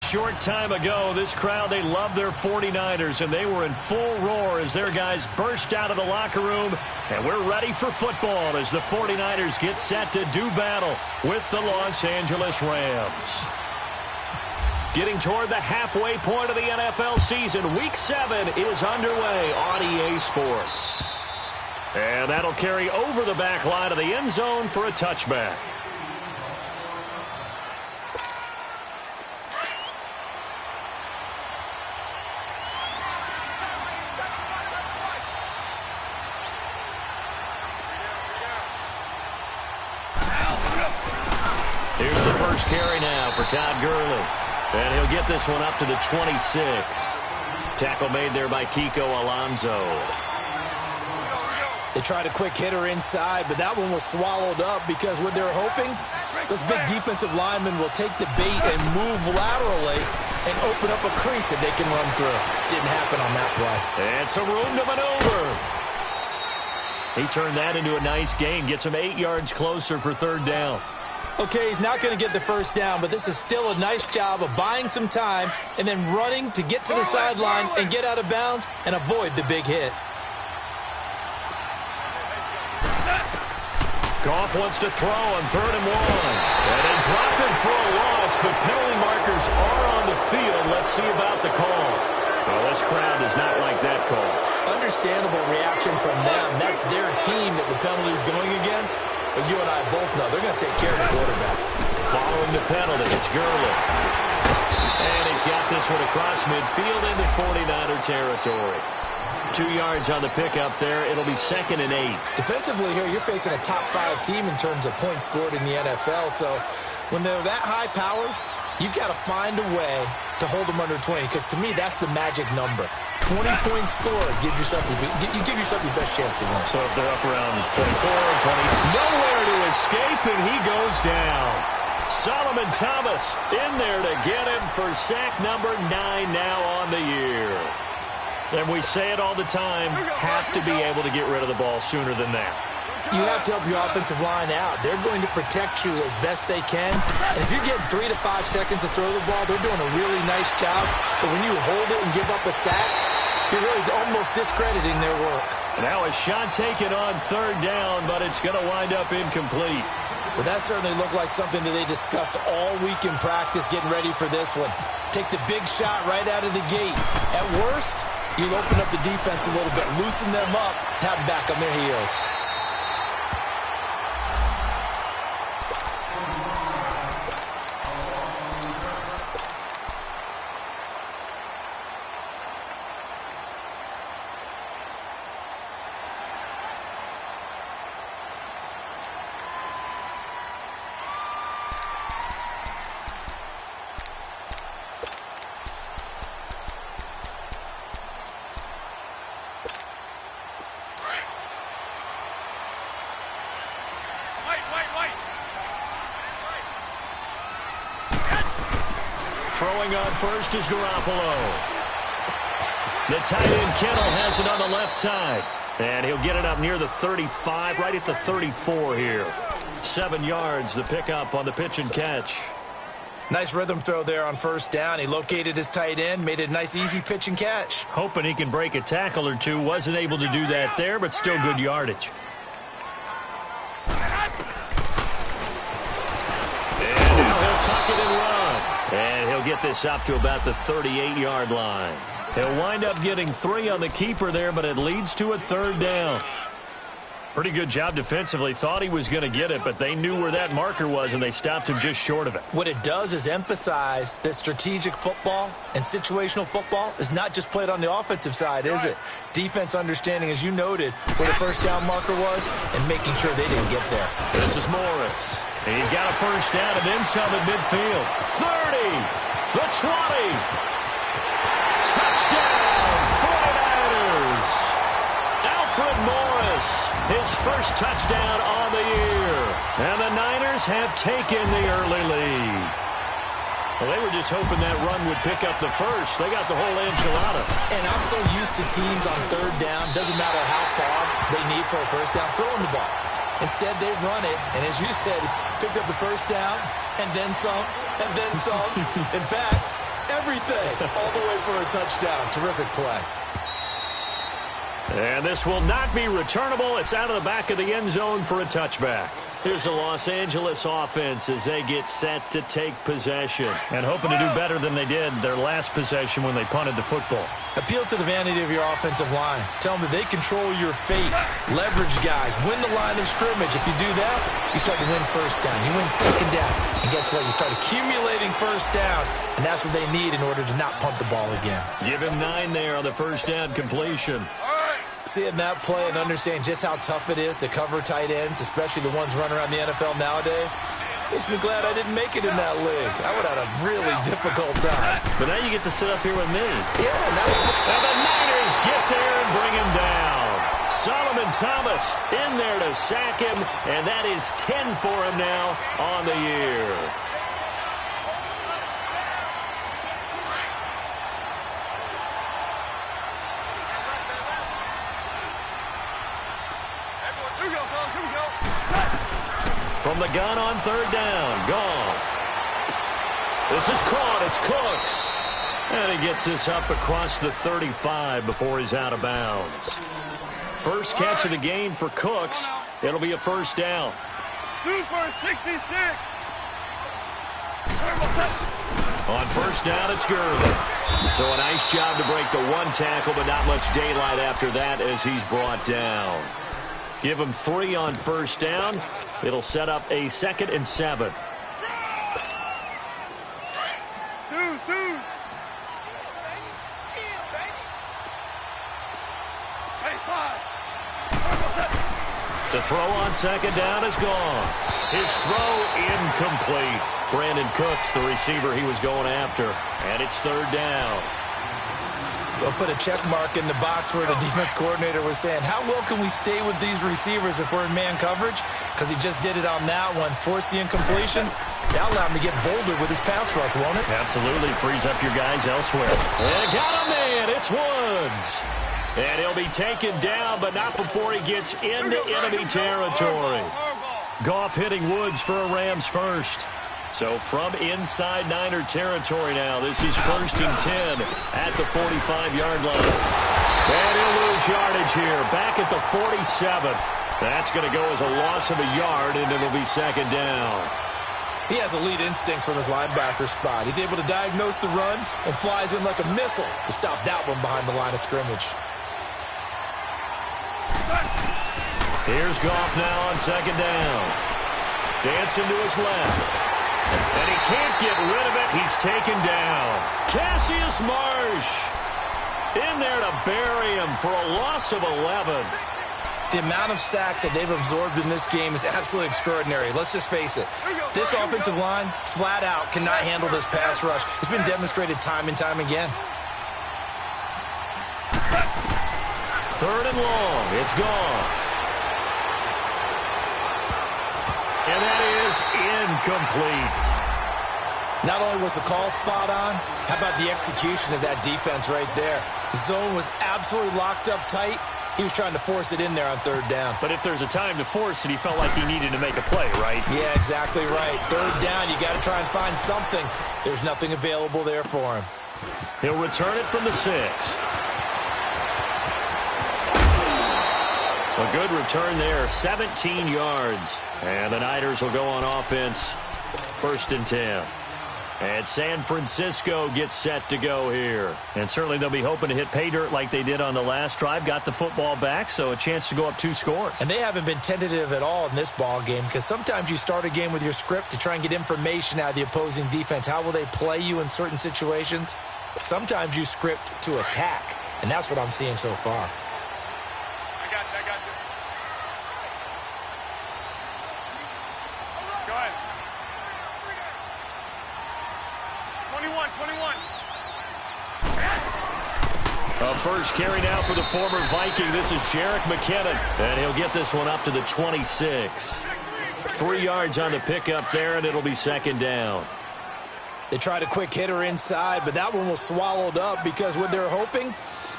short time ago, this crowd, they love their 49ers, and they were in full roar as their guys burst out of the locker room. And we're ready for football as the 49ers get set to do battle with the Los Angeles Rams. Getting toward the halfway point of the NFL season, Week 7 is underway on EA Sports. And that'll carry over the back line of the end zone for a touchback. Here's the first carry now for Todd Gurley. And he'll get this one up to the 26. Tackle made there by Kiko Alonso. They tried a quick hitter inside, but that one was swallowed up because what they're hoping, those big defensive linemen will take the bait and move laterally and open up a crease that they can run through. Didn't happen on that play. And some room to maneuver. He turned that into a nice gain. Gets him 8 yards closer for third down. Okay, he's not going to get the first down, but this is still a nice job of buying some time and then running to get to the sideline and get out of bounds and avoid the big hit. Goff wants to throw on 3rd and 1. And they drop him for a loss, but penalty markers are on the field. Let's see about the call. Well, this crowd does not like that call. Understandable reaction from them. That's their team that the penalty is going against. But you and I both know they're going to take care of the quarterback. Following the penalty, it's Gurley. And he's got this one across midfield into 49er territory. 2 yards on the pickup there. It'll be 2nd and 8. Defensively here, you're facing a top-5 team in terms of points scored in the NFL. So when they're that high-powered, you've got to find a way to hold them under 20. Because to me, that's the magic number. 20 points scored gives yourself you give yourself your best chance to win. So if they're up around 24 or 20, nowhere to escape, and he goes down. Solomon Thomas in there to get him for sack number 9 now on the year. And we say it all the time, have to be able to get rid of the ball sooner than that. You have to help your offensive line out. They're going to protect you as best they can. And if you get 3 to 5 seconds to throw the ball, they're doing a really nice job. But when you hold it and give up a sack, you're really almost discrediting their work. Now a shot taken on 3rd down, but it's going to wind up incomplete. Well, that certainly looked like something that they discussed all week in practice getting ready for this one. Take the big shot right out of the gate. At worst, you'll open up the defense a little bit, loosen them up, have them back on their heels. Throwing on first is Garoppolo. The tight end Kittle has it on the left side. And he'll get it up near the 35, right at the 34 here. 7 yards, the pickup on the pitch and catch. Nice rhythm throw there on 1st down. He located his tight end, made it a nice, easy pitch and catch. Hoping he can break a tackle or two. Wasn't able to do that there, but still good yardage. And now he'll tuck it and run. And he'll get this up to about the 38-yard line. He'll wind up getting 3 on the keeper there, but it leads to a 3rd down. Pretty good job defensively. Thought he was going to get it, but they knew where that marker was, and they stopped him just short of it. What it does is emphasize that strategic football and situational football is not just played on the offensive side, is it? Defense understanding, as you noted, where the 1st down marker was and making sure they didn't get there. This is Morris. He's got a 1st down and then some at midfield. 30, the 20. Touchdown, 49ers. Alfred Morris, his first touchdown on the year. And the Niners have taken the early lead. Well, they were just hoping that run would pick up the first. They got the whole enchilada. And I'm so used to teams on 3rd down, doesn't matter how far they need for a 1st down, throwing the ball. Instead, they run it, and as you said, picked up the 1st down, and then some, and then some. In fact, thing all the way for a touchdown. Terrific play. And this will not be returnable. It's out of the back of the end zone for a touchback. Here's the Los Angeles offense as they get set to take possession. And hoping to do better than they did their last possession when they punted the football. Appeal to the vanity of your offensive line. Tell them that they control your fate. Leverage guys. Win the line of scrimmage. If you do that, you start to win first down. You win second down. And guess what? You start accumulating first downs. And that's what they need in order to not punt the ball again. Give him 9 there on the first down completion. Seeing that play and understanding just how tough it is to cover tight ends, especially the ones running around the NFL nowadays, makes me glad I didn't make it in that league. I would have had a really difficult time. But now you get to sit up here with me. Yeah, and the Niners get there and bring him down. Solomon Thomas in there to sack him, and that is 10 for him now on the year. From the gun on third down, Goff. This is caught. It's Cooks. And he gets this up across the 35 before he's out of bounds. First catch of the game for Cooks. It'll be a first down. 2 for 66. On first down, it's Gurley. So a nice job to break the one tackle, but not much daylight after that as he's brought down. Give him 3 on first down. It'll set up a 2nd and 7. Twos. Hey, 5. To throw on second down is gone. His throw incomplete. Brandon Cooks, the receiver he was going after. And it's third down. They'll put a check mark in the box where the defense coordinator was saying, how well can we stay with these receivers if we're in man coverage? Because he just did it on that one. Force the incompletion. That'll allow him to get bolder with his pass rush, won't it? Absolutely. Frees up your guys elsewhere. And got a man. It's Woods. And he'll be taken down, but not before he gets into enemy territory. Goff hitting Woods for a Rams first. So from inside Niner territory now, this is 1st and 10 at the 45-yard line. And he'll lose yardage here, back at the 47. That's going to go as a loss of a yard, and it'll be second down. He has elite instincts from his linebacker spot. He's able to diagnose the run and flies in like a missile to stop that one behind the line of scrimmage. Here's Goff now on second down. Dancing to his left. And he can't get rid of it. He's taken down. Cassius Marsh in there to bury him for a loss of 11. The amount of sacks that they've absorbed in this game is absolutely extraordinary. Let's just face it. This offensive line, flat out, cannot handle this pass rush. It's been demonstrated time and time again. Third and long. It's gone. And that is incomplete. Not only was the call spot on, how about the execution of that defense right there? The zone was absolutely locked up tight. He was trying to force it in there on third down. But if there's a time to force it, he felt like he needed to make a play, right? Yeah, exactly right. Third down, you got to try and find something. There's nothing available there for him. He'll return it from the 6. A good return there, 17 yards. And the Niners will go on offense, 1st and 10. And San Francisco gets set to go here. And certainly they'll be hoping to hit pay dirt like they did on the last drive. Got the football back, so a chance to go up 2 scores. And they haven't been tentative at all in this ball game because sometimes you start a game with your script to try and get information out of the opposing defense. How will they play you in certain situations? Sometimes you script to attack, and that's what I'm seeing so far. I got you. Go ahead. 21. A first carry now for the former Viking. This is Jerick McKinnon, and he'll get this one up to the 26. 3 yards on the pickup there, and it'll be second down. They tried a quick hitter inside, but that one was swallowed up because what they're hoping,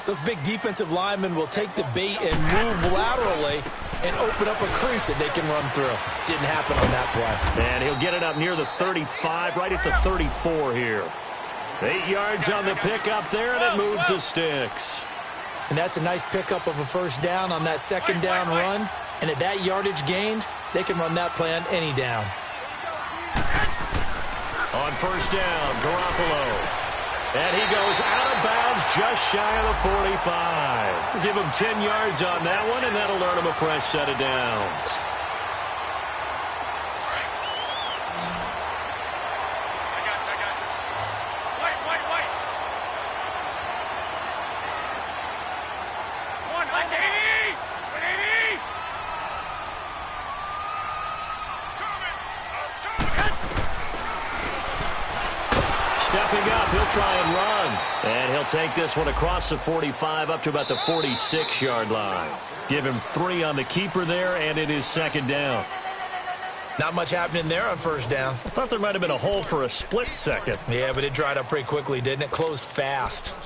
those big defensive linemen will take the bait and move laterally and open up a crease that they can run through. Didn't happen on that play. And he'll get it up near the 35, right at the 34 here. 8 yards on the pickup there, and it moves the sticks. And that's a nice pickup of a first down on that second down run. And at that yardage gained, they can run that play on any down. On first down, Garoppolo. And he goes out of bounds just shy of the 45. Give him 10 yards on that one, and that'll earn him a fresh set of downs. Stepping up, he'll try and run. And he'll take this one across the 45 up to about the 46-yard line. Give him 3 on the keeper there, and it is second down. Not much happening there on first down. I thought there might have been a hole for a split second. Yeah, but it dried up pretty quickly, didn't it? Closed fast.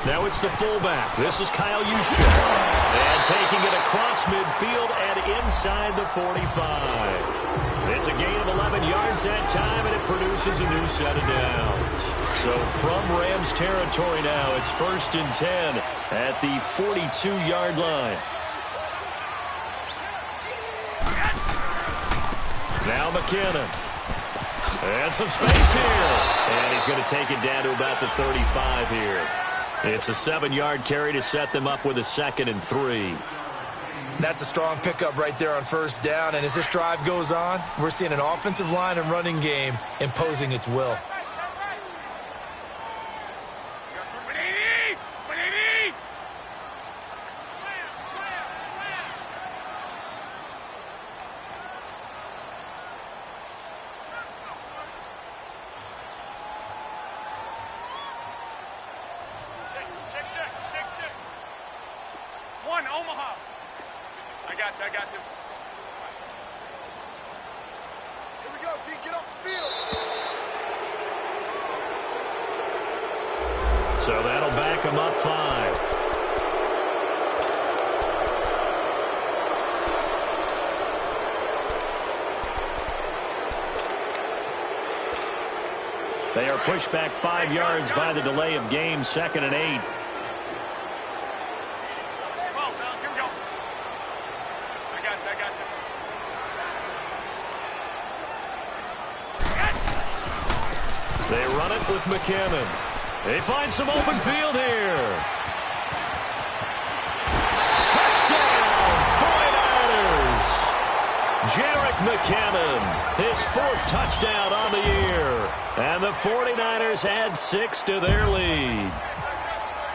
Now it's the fullback. This is Kyle Juszczyk. And taking it across midfield and inside the 45. It's a gain of 11 yards that time, and it produces a new set of downs. So from Rams territory now, it's 1st and 10 at the 42-yard line. Now McKinnon. And some space here. And he's going to take it down to about the 35 here. It's a 7-yard carry to set them up with a 2nd and 3. That's a strong pickup right there on first down. And as this drive goes on, we're seeing an offensive line and running game imposing its will. Omaha. I got you. Here we go, T. Get off the field. So that'll back him up 5. They are pushed back 5 yards by the delay of game, 2nd and 8. They run it with McKinnon. They find some open field here. Touchdown, 49ers. Jgreen McKinnon, his 4th touchdown on the year. And the 49ers add 6 to their lead.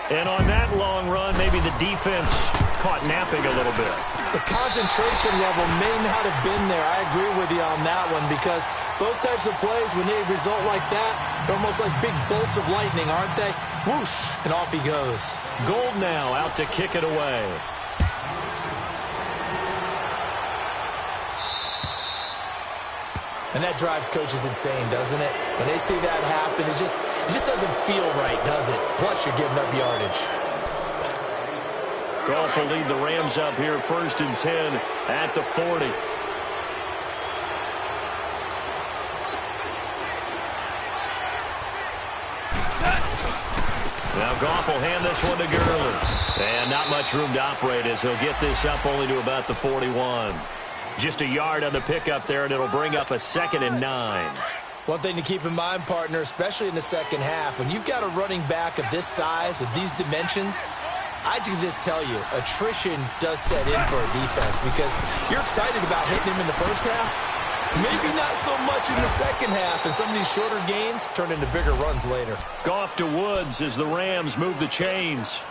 And on that long run, maybe the defense caught napping a little bit. The concentration level may not have been there. I agree with you on that one, because those types of plays, when they result like that, they're almost like big bolts of lightning, aren't they? Whoosh, and off he goes. Gold now out to kick it away. And that drives coaches insane, doesn't it? When they see that happen, it just doesn't feel right, does it? Plus, you're giving up yardage. Goff will lead the Rams up here, 1st and 10 at the 40. Now Goff will hand this one to Gurley. And not much room to operate as he'll get this up only to about the 41. Just a yard on the pickup there, and it'll bring up a 2nd and 9. One thing to keep in mind, partner, especially in the second half, when you've got a running back of this size, of these dimensions, I can just tell you, attrition does set in for a defense, because you're excited about hitting him in the first half. Maybe not so much in the second half, and some of these shorter gains turn into bigger runs later. Goff to Woods as the Rams move the chains.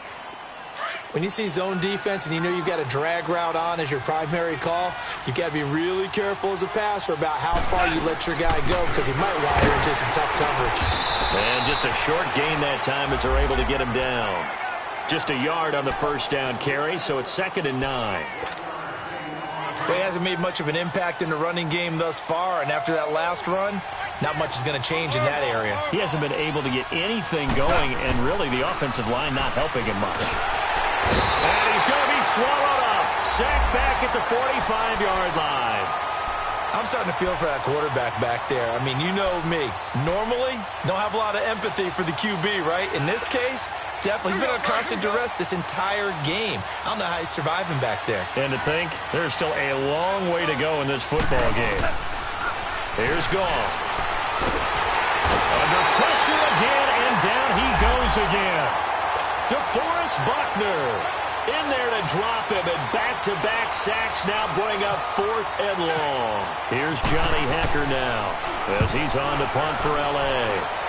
When you see zone defense and you know you've got a drag route on as your primary call, you've got to be really careful as a passer about how far you let your guy go, because he might wire into some tough coverage. And just a short gain that time as they're able to get him down. Just a yard on the first down carry, so it's 2nd and 9. Well, he hasn't made much of an impact in the running game thus far, and after that last run, not much is going to change in that area. He hasn't been able to get anything going, and really the offensive line not helping him much. And he's going to be swallowed up. Sacked back at the 45-yard line. I'm starting to feel for that quarterback back there. I mean, you know me. Normally, don't have a lot of empathy for the QB, right? In this case, definitely. He's been under constant duress this entire game. I don't know how he's surviving back there. And to think, there's still a long way to go in this football game. Here's Gall. Under pressure again, and down he goes again. DeForest Buckner in there to drop him, and back-to-back sacks now bring up 4th and long. Here's Johnny Hacker now as he's on to punt for L.A.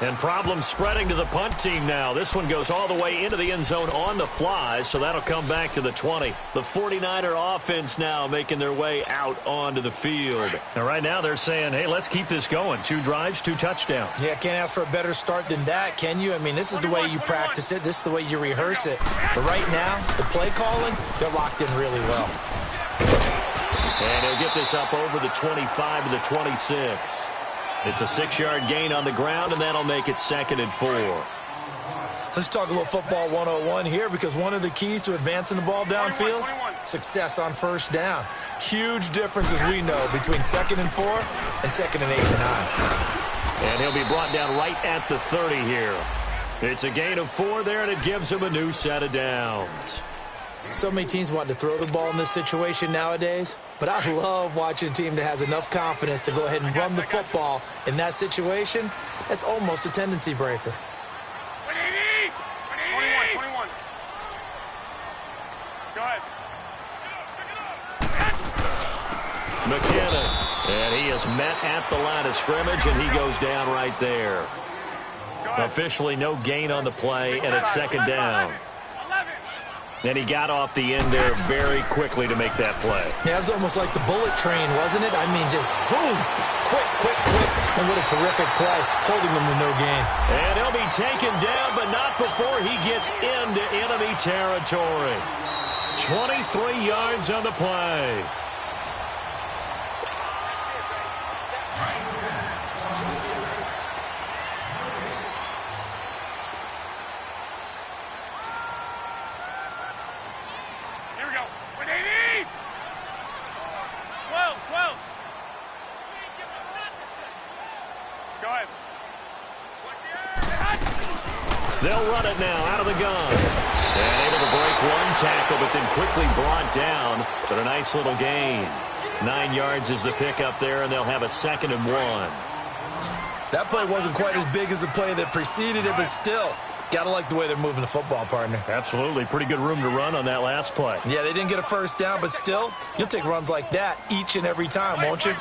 And problems spreading to the punt team now. This one goes all the way into the end zone on the fly, so that'll come back to the 20. The 49er offense now making their way out onto the field. And right now they're saying, hey, let's keep this going. 2 drives, 2 touchdowns. Yeah, can't ask for a better start than that, can you? I mean, this is the way you practice it. This is the way you rehearse it. But right now, the play calling, they're locked in really well. And he'll get this up over the 25 to the 26. It's a 6-yard gain on the ground, and that'll make it 2nd and 4. Let's talk a little football 101 here, because one of the keys to advancing the ball downfield, success on first down. Huge difference, as we know, between 2nd and 4 and 2nd and 8 and 9. And he'll be brought down right at the 30 here. It's a gain of 4 there, and it gives him a new set of downs. So many teams want to throw the ball in this situation nowadays, but I love watching a team that has enough confidence to go ahead and run the football in that situation. That's almost a tendency breaker. 21. Go ahead. McKinnon, and he is met at the line of scrimmage, and he goes down right there. Officially no gain on the play, and it's 2nd down. And he got off the end there very quickly to make that play. Yeah, it was almost like the bullet train, wasn't it? I mean, just zoom, quick. And what a terrific play, holding them to no gain. And he'll be taken down, but not before he gets into enemy territory. 23 yards on the play. They'll run it now out of the gun. And able to break one tackle, but then quickly brought down. But a nice little gain. 9 yards is the pickup there, and they'll have a 2nd and 1. That play wasn't quite as big as the play that preceded it, but still, gotta like the way they're moving the football, partner. Absolutely. Pretty good room to run on that last play. Yeah, they didn't get a first down, but still, you'll take runs like that each and every time, won't you?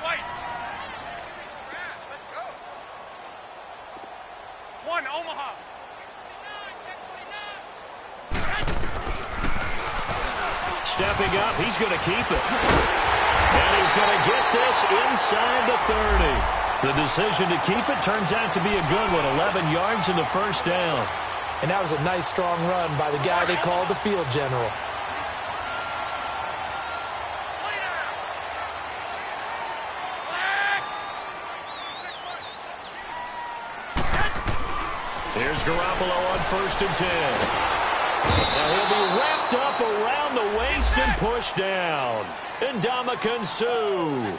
Stepping up, he's going to keep it. And he's going to get this inside the 30. The decision to keep it turns out to be a good one. 11 yards in the first down. And that was a nice, strong run by the guy they call the field general. Here's Garoppolo on 1st and 10. Now he'll be wrapped up around the waist and pushed down. Ndamukong Suh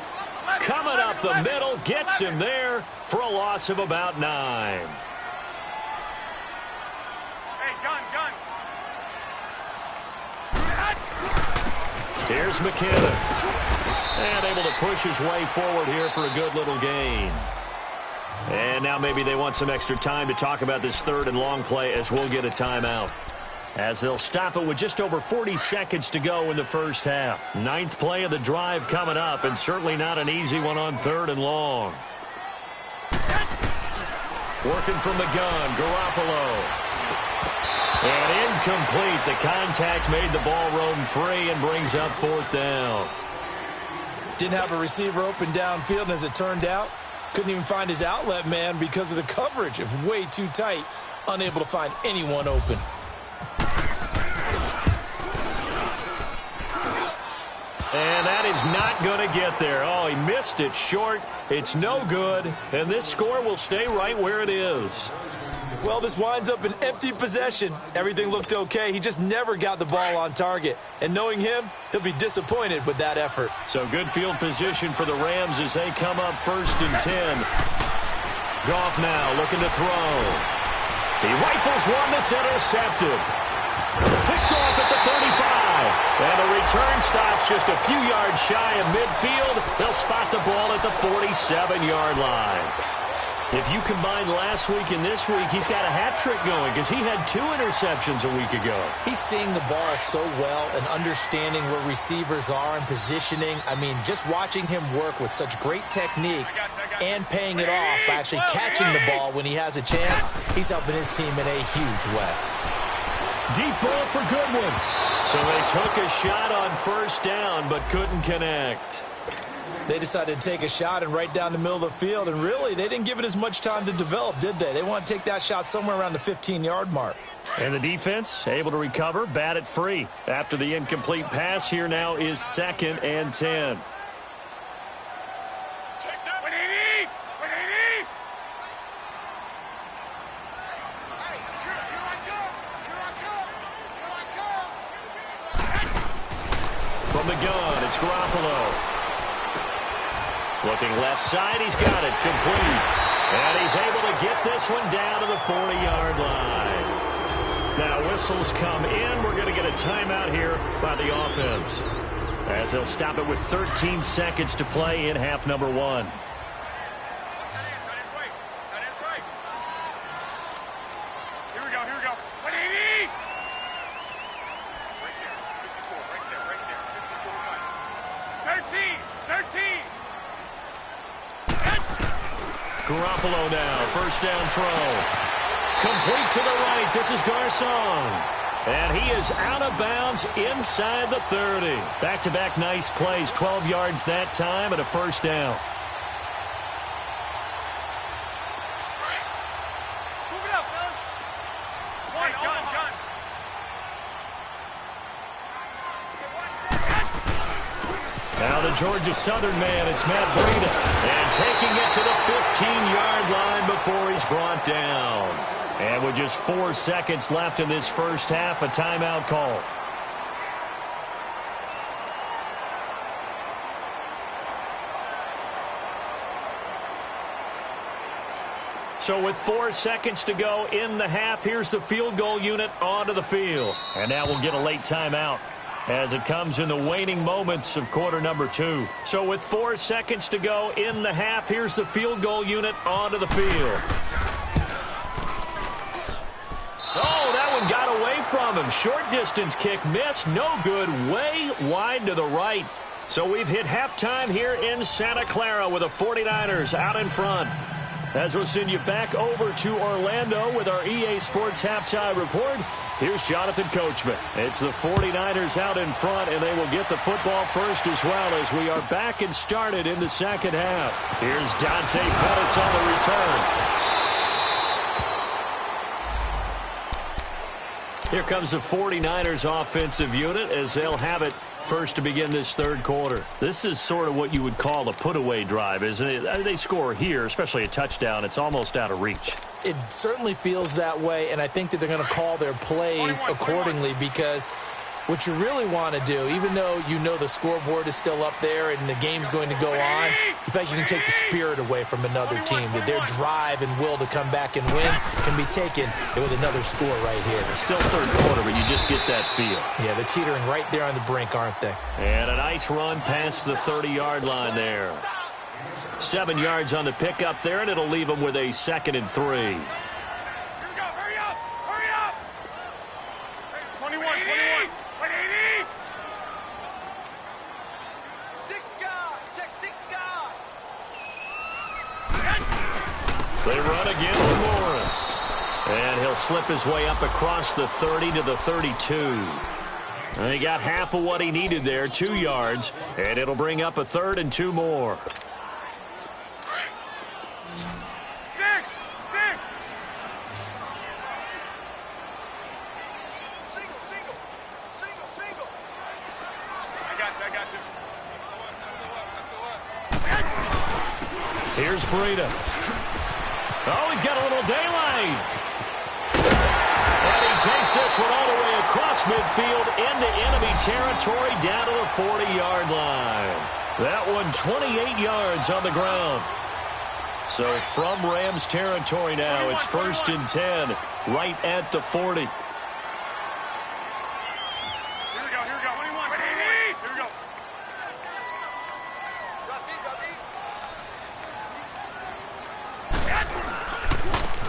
coming up the middle, gets him there for a loss of about 9. Hey, gun. Here's McKinnon. And able to push his way forward here for a good little gain. And now maybe they want some extra time to talk about this 3rd and long play, as we'll get a timeout. As they'll stop it with just over 40 seconds to go in the first half. 9th play of the drive coming up, and certainly not an easy one on 3rd and long. Working from the gun, Garoppolo. And incomplete. The contact made the ball roam free and brings up 4th down. Didn't have a receiver open downfield, and as it turned out, couldn't even find his outlet man because of the coverage. It was way too tight, unable to find anyone open. And that is not going to get there. Oh, he missed it short. It's no good, and this score will stay right where it is. Well, this winds up an empty possession. Everything looked okay. He just never got the ball on target. And knowing him, he'll be disappointed with that effort. So good field position for the Rams as they come up 1st and 10. Goff now looking to throw. He rifles one that's intercepted. Picked off at the 35. And the return stops just a few yards shy of midfield. They'll spot the ball at the 47-yard line. If you combine last week and this week, he's got a hat trick going because he had 2 interceptions a week ago. He's seeing the ball so well and understanding where receivers are and positioning. I mean, just watching him work with such great technique and paying it off by actually catching the ball when he has a chance, he's helping his team in a huge way. Deep ball for Goodwin. So they took a shot on 1st down but couldn't connect. They decided to take a shot and right down the middle of the field, and really, they didn't give it as much time to develop, did they? They want to take that shot somewhere around the 15-yard mark. And the defense able to recover, bat it free. After the incomplete pass, here now is 2nd and 10. From the gun, it's Garoppolo. Looking left side, he's got it complete. And he's able to get this one down to the 40-yard line. Now whistles come in. We're going to get a timeout here by the offense, as they'll stop it with 13 seconds to play in half number 1. Garoppolo now, 1st down throw. Complete to the right. This is Garcon. And he is out of bounds inside the 30. Back-to-back nice plays, 12 yards that time and a 1st down. Move it up, fellas. Now the Georgia Southern man, it's Matt Breida. And taking it to the 15-yard line before he's brought down. And with just 4 seconds left in this first half, a timeout call. So with 4 seconds to go in the half, here's the field goal unit onto the field. And now we'll get a late timeout as it comes in the waning moments of quarter number 2. So with 4 seconds to go in the half, here's the field goal unit onto the field. Oh, that one got away from him. Short distance kick missed. No good. Way wide to the right. So we've hit halftime here in Santa Clara with the 49ers out in front. As we'll send you back over to Orlando with our EA Sports Halftime Report, here's Jonathan Coachman. It's the 49ers out in front, and they will get the football first as well as we are back and started in the second half. Here's Dante Pettis on the return. Here comes the 49ers offensive unit as they'll have it first to begin this third quarter. This is sort of what you would call a put-away drive, isn't it? I mean, they score here, especially a touchdown. It's almost out of reach. It certainly feels that way, and I think that they're going to call their plays accordingly because what you really want to do, even though you know the scoreboard is still up there and the game's going to go on, you think you can take the spirit away from another team, that their drive and will to come back and win can be taken with another score right here. It's still third quarter, but you just get that feel. Yeah, they're teetering right there on the brink, aren't they? And a nice run past the 30-yard line there. 7 yards on the pickup there, and it'll leave them with a 2nd and 3. 21. They run again to Morris. And he'll slip his way up across the 30 to the 32. And he got half of what he needed there, 2 yards, and it'll bring up a 3rd and 2 more. Here's Breida. Oh, he's got a little daylight. And he takes this one all the way across midfield into enemy territory down to the 40-yard line. That one 28 yards on the ground. So from Rams territory now, it's 1st and 10 right at the 40. Here we go. 21. Here we go.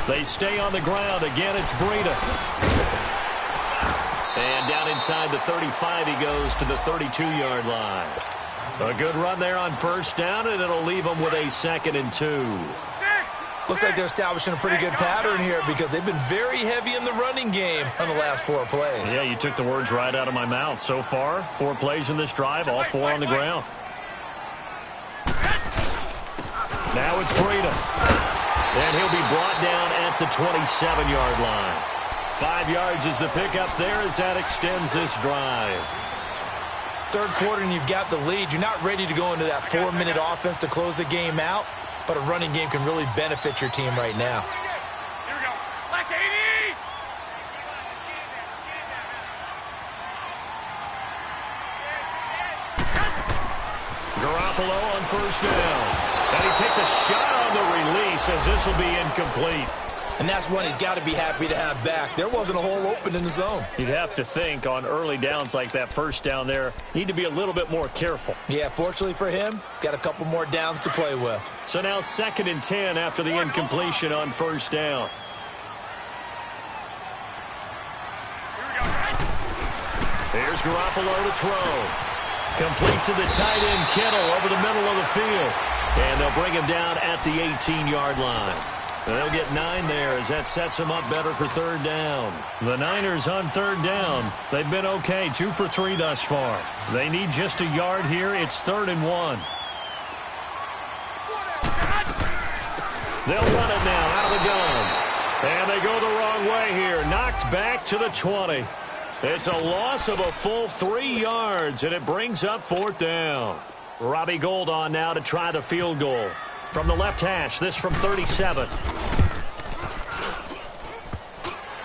They stay on the ground. Again, it's Breida. And down inside the 35, he goes to the 32-yard line. A good run there on 1st down, and it'll leave them with a 2nd and 2. Looks like they're establishing a pretty good pattern here because they've been very heavy in the running game on the last 4 plays. Yeah, you took the words right out of my mouth. So far, 4 plays in this drive, all 4 on the ground. Now it's Breida. And he'll be brought down at the 27-yard line. 5 yards is the pickup there as that extends this drive. 3rd quarter and you've got the lead. You're not ready to go into that 4-minute offense to close the game out, but a running game can really benefit your team right now. Here we go. Like 80. Garoppolo on 1st down. And he takes a shot on the release as this will be incomplete. And that's one he's got to be happy to have back. There wasn't a hole open in the zone. You'd have to think on early downs like that 1st down there, need to be a little bit more careful. Yeah, fortunately for him, got a couple more downs to play with. So now 2nd and 10 after the incompletion on 1st down. Here's Garoppolo to throw. Complete to the tight end, Kittle, over the middle of the field. And they'll bring him down at the 18-yard line. They'll get 9 there as that sets them up better for 3rd down. The Niners on 3rd down. They've been okay, 2 for 3 thus far. They need just a yard here. It's 3rd and 1. They'll run it now out of the gun. And they go the wrong way here. Knocked back to the 20. It's a loss of a full 3 yards, and it brings up 4th down. Robbie Gould on now to try the field goal. From the left hash, this from 37.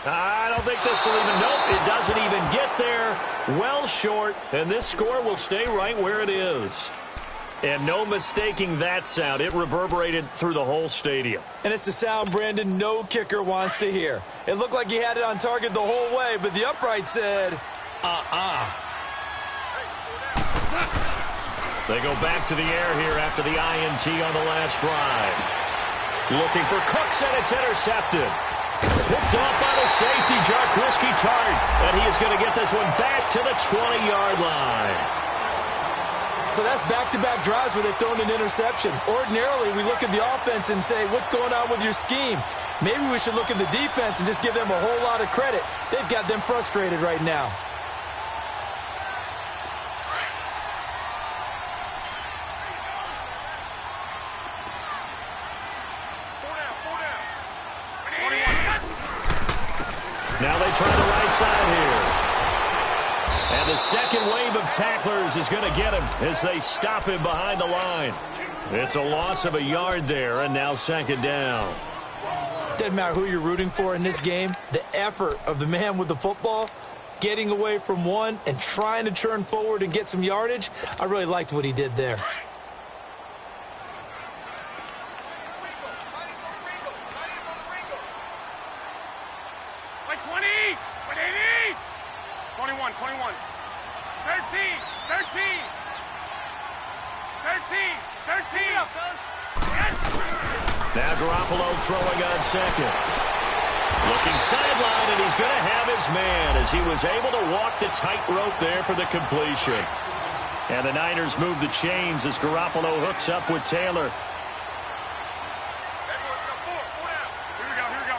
I don't think this will even, nope, it doesn't even get there. Well short, and this score will stay right where it is. And no mistaking that sound. It reverberated through the whole stadium. And it's the sound, Brandon, no kicker wants to hear. It looked like he had it on target the whole way, but the upright said, They go back to the air here after the INT on the last drive. Looking for Cooks, and it's intercepted. Picked off by the safety, Jarquiski Tart. And he is going to get this one back to the 20-yard line. So that's back-to-back drives where they've thrown an interception. Ordinarily, we look at the offense and say, what's going on with your scheme? Maybe we should look at the defense and just give them a whole lot of credit. They've got them frustrated right now. Now they try the right side here. And the second wave of tacklers is going to get him as they stop him behind the line. It's a loss of a yard there, and now 2nd down. Doesn't matter who you're rooting for in this game. The effort of the man with the football, getting away from one and trying to turn forward and get some yardage, I really liked what he did there. Like 20. 80. 21. 13. 13. Now Garoppolo throwing on 2nd. Looking sideline, and he's going to have his man as he was able to walk the tightrope there for the completion. And the Niners move the chains as Garoppolo hooks up with Taylor. Here we go.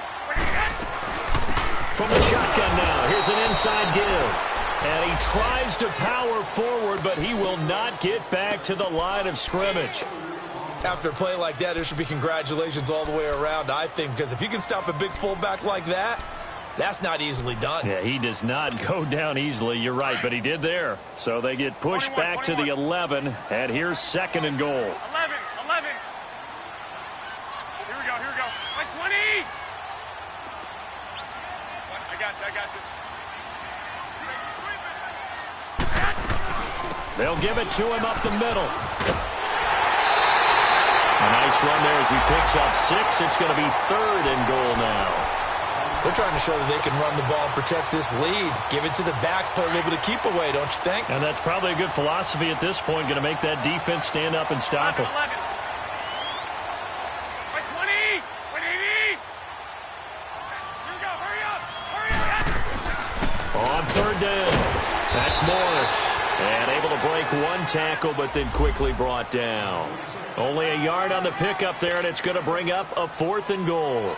From the shotgun now, here's an inside give. And he tries to power forward, but he will not get back to the line of scrimmage. After a play like that, there should be congratulations all the way around, I think, because if you can stop a big fullback like that, that's not easily done. Yeah, he does not go down easily. You're right, but he did there. So they get pushed 21, back to the 11, and here's 2nd and goal. 11. Here we go. My 20. I got you. They'll give it to him up the middle. A nice run there as he picks up 6. It's going to be 3rd and goal now. They're trying to show that they can run the ball and protect this lead. Give it to the backs, play a little bit of keep away, don't you think? And that's probably a good philosophy at this point, going to make that defense stand up and stop it. 11. My 20. My 80. Here we go. Hurry up. On 3rd down, that's Morris. And able to break one tackle, but then quickly brought down. Only a yard on the pickup there, and it's going to bring up a 4th and goal.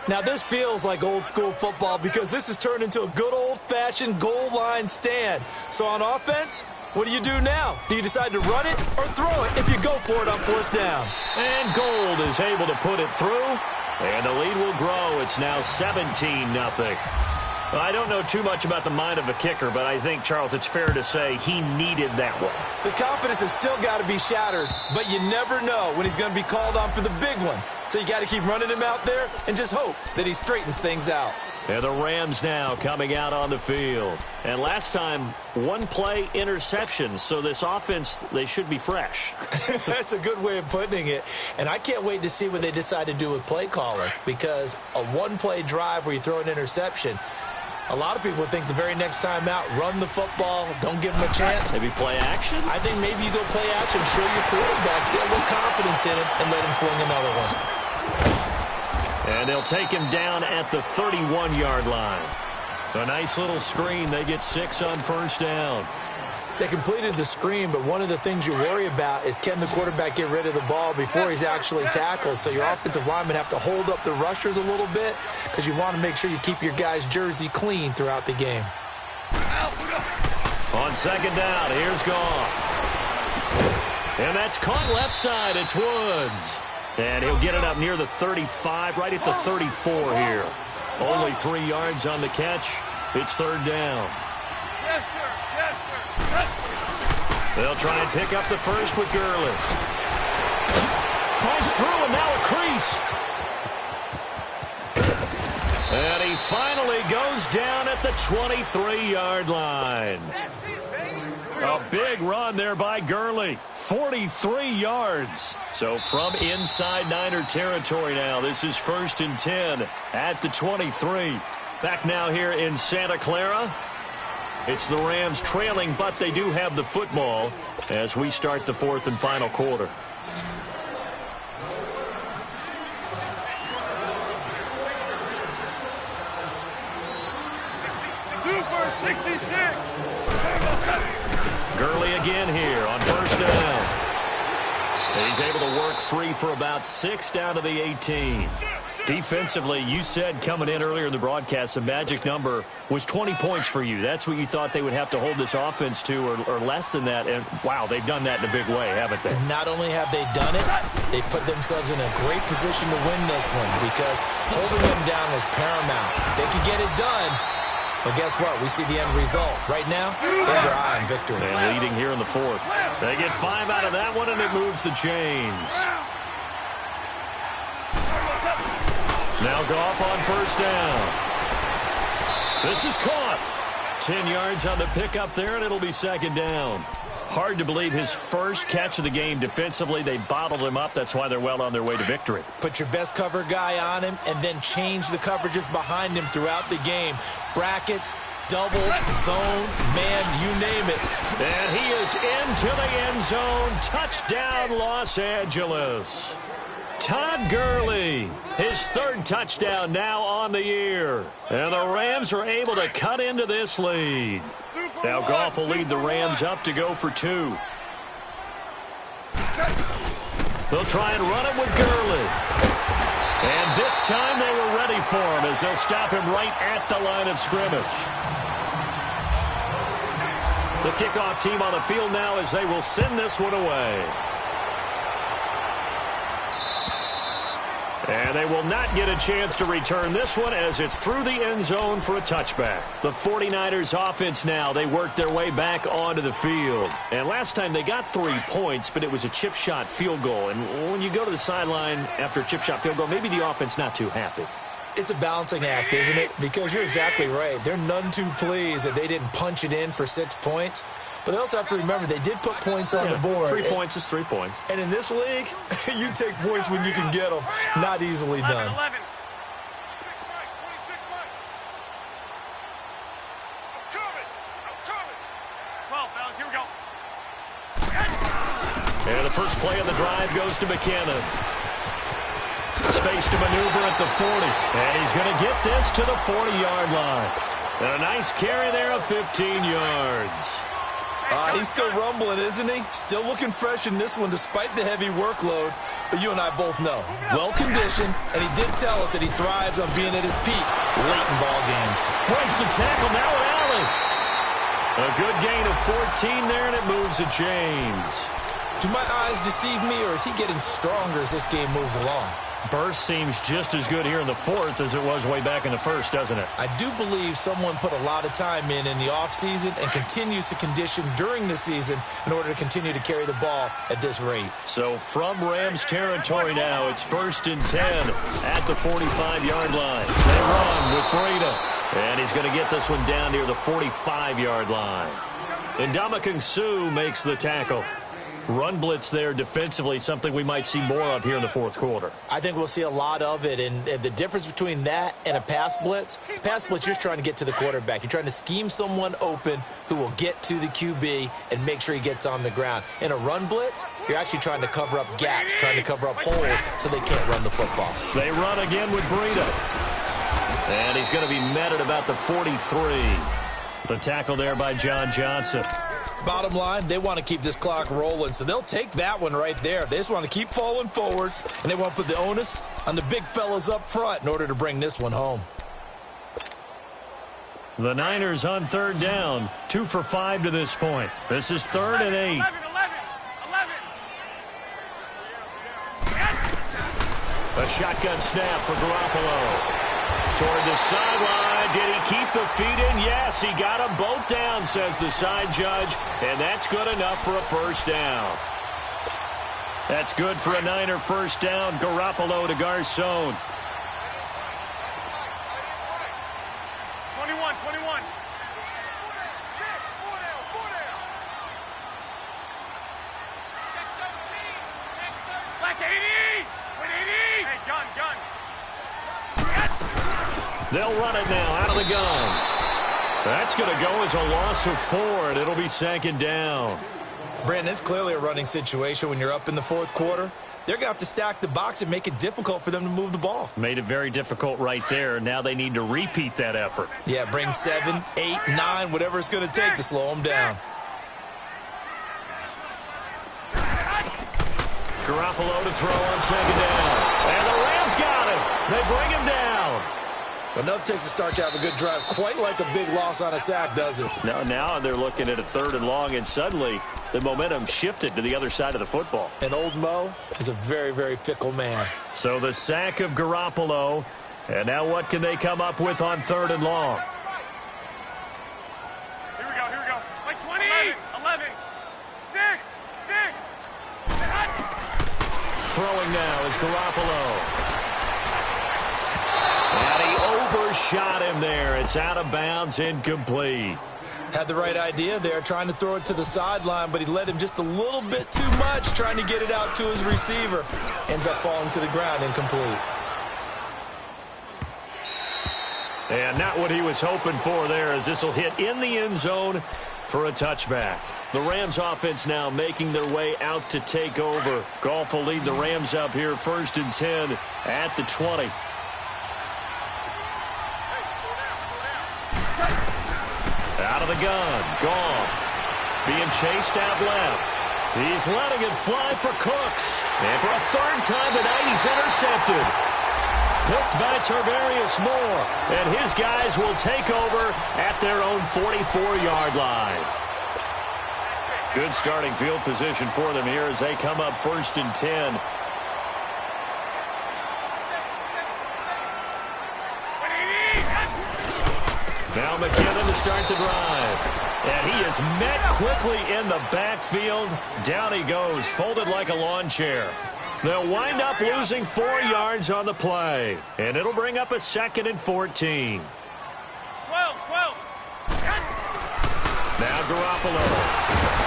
Now, this feels like old-school football because this has turned into a good old-fashioned goal line stand. So on offense, what do you do now? Do you decide to run it or throw it if you go for it on 4th down? And Gold is able to put it through, and the lead will grow. It's now 17-0. Well, I don't know too much about the mind of a kicker, but I think, Charles, it's fair to say he needed that one. The confidence has still got to be shattered, but you never know when he's going to be called on for the big one. So you got to keep running him out there and just hope that he straightens things out. And the Rams now coming out on the field. And last time, one play interception. So this offense, they should be fresh. That's a good way of putting it. And I can't wait to see what they decide to do with play caller, because a one-play drive where you throw an interception, a lot of people think the very next time out, run the football, don't give him a chance. Maybe play action? I think maybe you go play action, show your quarterback, get a little confidence in him, and let him fling another one. And they'll take him down at the 31-yard line. A nice little screen. They get 6 on 1st down. They completed the screen, but one of the things you worry about is can the quarterback get rid of the ball before he's actually tackled. So your offensive linemen have to hold up the rushers a little bit because you want to make sure you keep your guy's jersey clean throughout the game. On 2nd down, here's Goff. And that's caught left side. It's Woods. And he'll get it up near the 35, right at the 34 here. Only 3 yards on the catch. It's 3rd down. Yes, sir. Yes, sir. They'll try and pick up the first with Gurley. Finds through, and now a crease. And he finally goes down at the 23-yard line. A big run there by Gurley. 43 yards. So from inside Niner territory now, this is 1st and 10 at the 23. Back now here in Santa Clara. It's the Rams trailing, but they do have the football as we start the 4th and final quarter. Super 66. Gurley again here on 1st down. He's able to work free for about 6 down to the 18. Defensively, you said coming in earlier in the broadcast, the magic number was 20 points for you. That's what you thought they would have to hold this offense to, or less than that. And, wow, they've done that in a big way, haven't they? Not only have they done it, they put themselves in a great position to win this one because holding them down was paramount. If they could get it done, well, guess what? We see the end result. Right now, they have their eye on victory. And leading here in the 4th. They get 5 out of that one, and it moves the chains. Now Goff on 1st down. This is caught. 10 yards on the pickup there, and it'll be 2nd down. Hard to believe his first catch of the game defensively. They bottled him up. That's why they're well on their way to victory. Put your best cover guy on him and then change the coverages behind him throughout the game. Brackets, double, zone, man, you name it. And he is into the end zone. Touchdown, Los Angeles. Todd Gurley, his 3rd touchdown now on the year. And the Rams are able to cut into this lead. Now Goff will lead the Rams up to go for 2. They'll try and run it with Gurley. And this time they were ready for him as they'll stop him right at the line of scrimmage. The kickoff team on the field now as they will send this one away. And they will not get a chance to return this one as it's through the end zone for a touchback. The 49ers offense now, they work their way back onto the field. And last time they got 3 points, but it was a chip shot field goal. And when you go to the sideline after a chip shot field goal, maybe the offense not too happy. It's a balancing act, isn't it? Because you're exactly right. They're none too pleased that they didn't punch it in for 6 points. But they also have to remember they did put points on the board. 3 points is 3 points. And in this league, you take points when you can get them. Not easily done. 11. 12, fellas, here we go. And the first play of the drive goes to McKenna. Space to maneuver at the 40. And he's going to get this to the 40-yard line. And a nice carry there of 15 yards. He's still rumbling, isn't he? Still looking fresh in this one despite the heavy workload. But you and I both know, well-conditioned, and he did tell us that he thrives on being at his peak late in ball games. Breaks the tackle, now at Allen. A good gain of 14 there, and it moves to James. Do my eyes deceive me, or is he getting stronger as this game moves along? Burst seems just as good here in the fourth as it was way back in the first, doesn't it? I do believe someone put a lot of time in the offseason and continues to condition during the season in order to continue to carry the ball at this rate. So from Rams territory now, it's 1st and 10 at the 45-yard line. They run with Breida, and he's going to get this one down near the 45-yard line. And Ndamukong Suh makes the tackle. Run blitz there defensively, something we might see more of here in the fourth quarter. I think we'll see a lot of it, and the difference between that and a pass blitz, you're just trying to get to the quarterback. You're trying to scheme someone open who will get to the QB and make sure he gets on the ground. In a run blitz, you're actually trying to cover up gaps, trying to cover up holes so they can't run the football. They run again with Breida. And he's going to be met at about the 43. The tackle there by John Johnson. Bottom line, they want to keep this clock rolling, so they'll take that one right there. They just want to keep falling forward, and they want to put the onus on the big fellas up front in order to bring this one home. The Niners on 3rd down, 2 for 5 to this point. This is 3rd and 8. 11. A shotgun snap for Garoppolo. Toward the sideline. Did he keep the feet in? Yes, he got them both down, says the side judge, and that's good enough for a 1st down. That's good for a Niner 1st down. Garoppolo to Garcon. 21. Black 80! 180! Hey, gun. They'll run it now out of the gun. That's going to go as a loss of 4, and it'll be 2nd down. Brandon, it's clearly a running situation when you're up in the fourth quarter. They're going to have to stack the box and make it difficult for them to move the ball. Made it very difficult right there. Now they need to repeat that effort. Yeah, bring 7, 8, 9, whatever it's going to take to slow them down. Garoppolo to throw on 2nd down. And the Rams got it. They bring him down. Enough takes a start to have a good drive. Quite like a big loss on a sack, does it? Now they're looking at a 3rd and long, and suddenly the momentum shifted to the other side of the football. And old Mo is a very, very fickle man. So the sack of Garoppolo, and now what can they come up with on 3rd and long? Here we go. Like 20! 11. 6. Throwing now is Garoppolo. And he overshot him there. It's out of bounds, incomplete. Had the right idea there, trying to throw it to the sideline, but he led him just a little bit too much, trying to get it out to his receiver. Ends up falling to the ground, incomplete. And not what he was hoping for there, as this will hit in the end zone for a touchback. The Rams offense now making their way out to take over. Goff will lead the Rams up here 1st and 10 at the 20. Out of the gun, Goff being chased out left. He's letting it fly for Cooks. And for a 3rd time tonight, he's intercepted. Picked by Tarvarius Moore. And his guys will take over at their own 44-yard line. Good starting field position for them here as they come up 1st and 10. Now McKinnon to start the drive. And he is met quickly in the backfield. Down he goes, folded like a lawn chair. They'll wind up losing 4 yards on the play. And it'll bring up a 2nd and 14. 12. Now Garoppolo.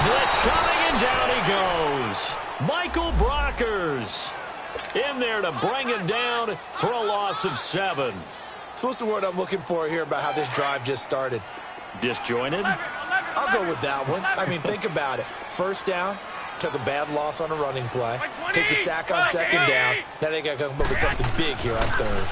Blitz coming, and down he goes. Michael Brockers in there to bring him down for a loss of 7. So what's the word I'm looking for here about how this drive just started? Disjointed? I'll go with that one. I mean, think about it. First down, took a bad loss on a running play. Take the sack on 2nd down. Now they got to come up with something big here on 3rd.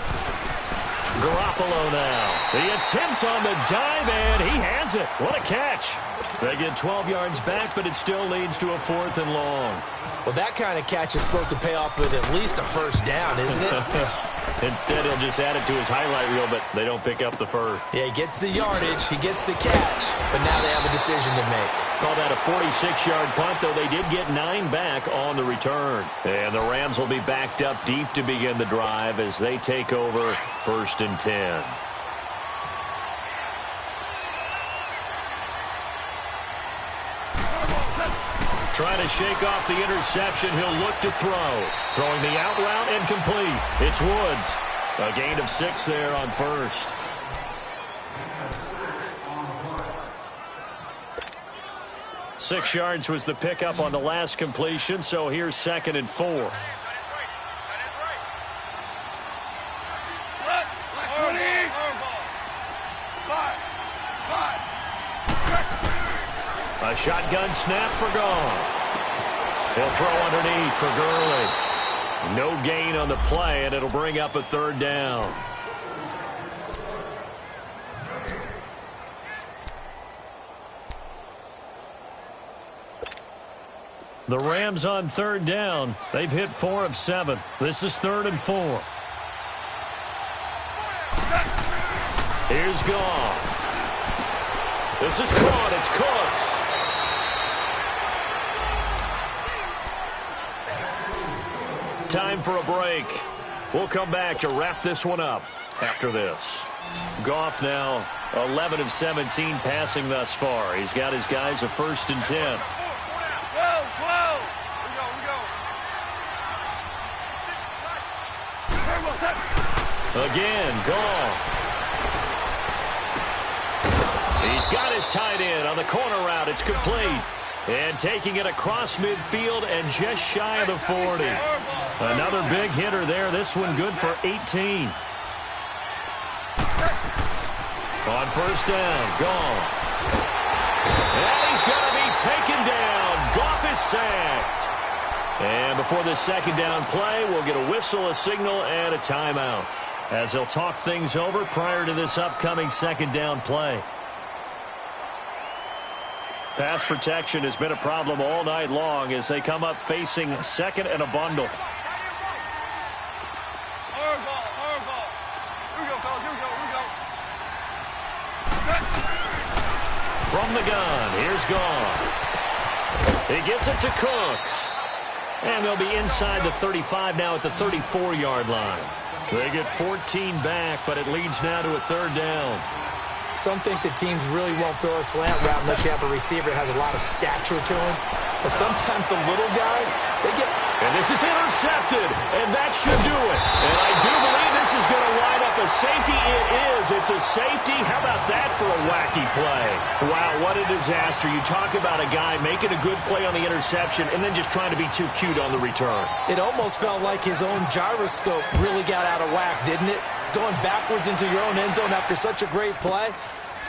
Garoppolo now. The attempt on the dive, and he has it. What a catch. They get 12 yards back, but it still leads to a 4th and long. Well, that kind of catch is supposed to pay off with at least a 1st down, isn't it? Instead, he'll just add it to his highlight reel, but they don't pick up the first. Yeah, he gets the yardage, he gets the catch, but now they have a decision to make. Call that a 46-yard punt, though they did get 9 back on the return. And the Rams will be backed up deep to begin the drive as they take over 1st and 10. Trying to shake off the interception. He'll look to throw. Throwing the out route and complete. It's Woods. A gain of 6 there on 1st. Six yards was the pickup on the last completion, so here's 2nd and 4. A shotgun snap for Goff. He'll throw underneath for Gurley. No gain on the play, and it'll bring up a 3rd down. The Rams on 3rd down. They've hit 4 of 7. This is 3rd and 4. Here's Goff. This is caught. It's Cooks. Time for a break. We'll come back to wrap this one up after this. Goff now 11 of 17 passing thus far. He's got his guys a 1st and 10. 12. Again, Goff. He's got his tight end on the corner route. It's complete. And taking it across midfield and just shy of the 40. Another big hitter there. This one good for 18. On 1st down, Goff. And he's going to be taken down. Goff is sacked. And before this 2nd down play, we'll get a whistle, a signal, and a timeout as they'll talk things over prior to this upcoming 2nd down play. Pass protection has been a problem all night long as they come up facing 2nd and a bundle. From the gun, here's Goff. He gets it to Cooks. And they'll be inside the 35 now at the 34-yard line. They get 14 back, but it leads now to a 3rd down. Some think that teams really won't throw a slant route unless you have a receiver that has a lot of stature to him. But sometimes the little guys, they get... And this is intercepted, and that should do it. And I do believe this is going to wind up a safety. It is. It's a safety. How about that for a wacky play? Wow, what a disaster. You talk about a guy making a good play on the interception and then just trying to be too cute on the return. It almost felt like his own gyroscope really got out of whack, didn't it? Going backwards into your own end zone after such a great play.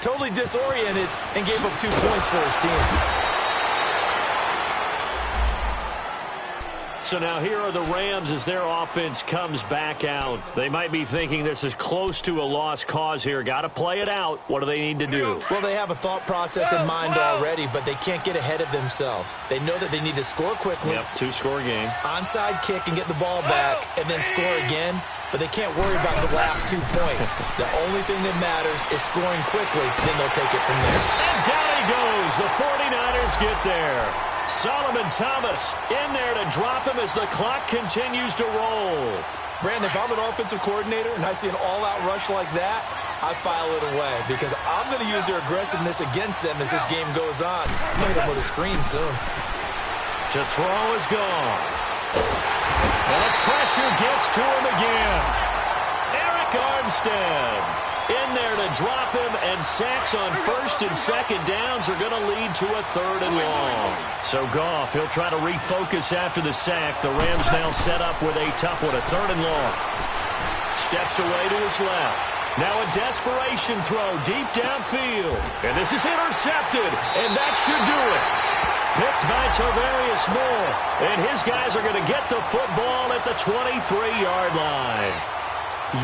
Totally disoriented and gave up 2 points for his team. So now here are the Rams as their offense comes back out. They might be thinking this is close to a lost cause here. Got to play it out. What do they need to do? Well, they have a thought process in mind already, but they can't get ahead of themselves. They know that they need to score quickly. Yep, 2-score game. Onside kick and get the ball back, and then score again. but they can't worry about the last 2 points. The only thing that matters is scoring quickly, then they'll take it from there. And down he goes. The 49ers get there. Solomon Thomas in there to drop him as the clock continues to roll. Brandon, if I'm an offensive coordinator and I see an all-out rush like that, I file it away because I'm going to use their aggressiveness against them as this game goes on. I'm going to hit them with a screen soon. To throw is gone. And the pressure gets to him again. Eric Armstead in there to drop him, and sacks on first and second downs are going to lead to a 3rd and long. So Goff, he'll try to refocus after the sack. The Rams now set up with a tough one, a 3rd and long. Steps away to his left. Now a desperation throw deep downfield. And this is intercepted, and that should do it. Picked by Tarvarius Moore. And his guys are going to get the football at the 23-yard line.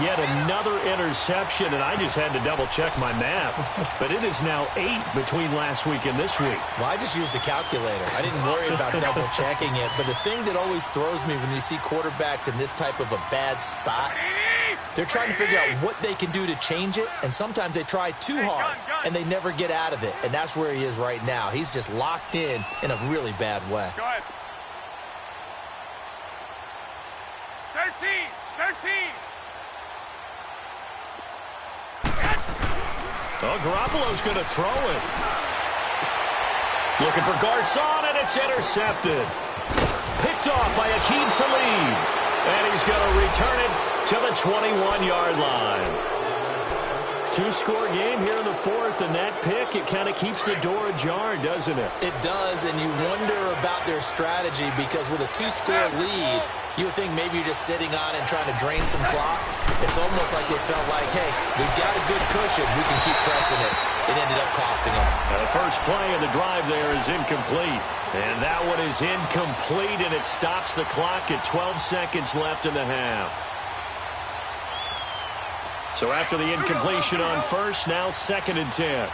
Yet another interception, and I just had to double-check my math. But it is now 8 between last week and this week. Well, I just used a calculator. I didn't worry about double-checking it. But the thing that always throws me when you see quarterbacks in this type of a bad spot, they're trying to figure out what they can do to change it, and sometimes they try too hard, and they never get out of it. And that's where he is right now. He's just locked in a really bad way. Go ahead. 13. Oh, Garoppolo's going to throw it. Looking for Garcon, and it's intercepted. Picked off by Akeem Talib. And he's going to return it to the 21-yard line. 2-score game here in the 4th, and that pick, it kind of keeps the door ajar, doesn't it? It does, and you wonder about their strategy because with a 2-score lead, you would think maybe you're just sitting on and trying to drain some clock. It's almost like they felt like, hey, we've got a good cushion. We can keep pressing it. It ended up costing them. The first play of the drive there is incomplete. And that one is incomplete, and it stops the clock at 12 seconds left in the half. So after the incompletion on first, now 2nd and 10.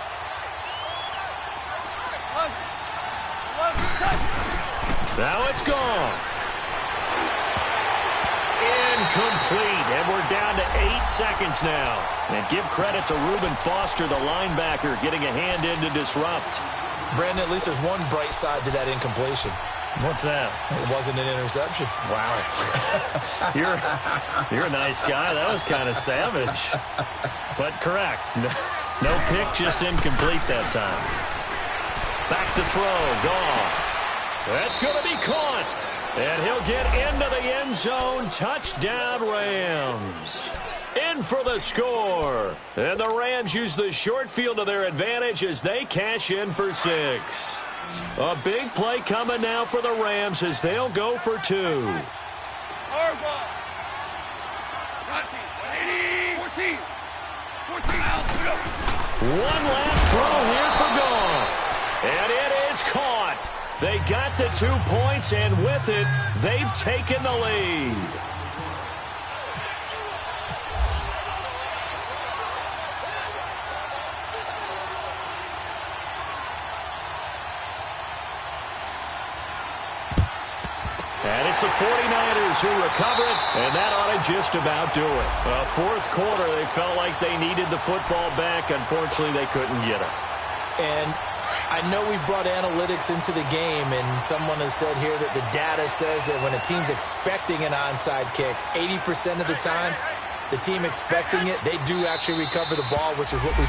Now it's gone. Incomplete, and we're down to 8 seconds now. And give credit to Reuben Foster, the linebacker, getting a hand in to disrupt. Brandon, at least there's one bright side to that incompletion. What's that? It wasn't an interception. Wow. You're a nice guy. That was kind of savage. But correct. No pick, just incomplete that time. Back to throw. Goff. That's going to be caught. And he'll get into the end zone. Touchdown, Rams. In for the score. And the Rams use the short field to their advantage as they cash in for 6. A big play coming now for the Rams as they'll go for 2. One last throw here for Goff. And it is caught. They got the 2 points, and with it, they've taken the lead. And it's the 49ers who recover it, and that ought to just about do it. 4th quarter, they felt like they needed the football back. Unfortunately, they couldn't get it. And I know we brought analytics into the game, and someone has said here that the data says that when a team's expecting an onside kick, 80% of the time, the team expecting it, they do actually recover the ball, which is what we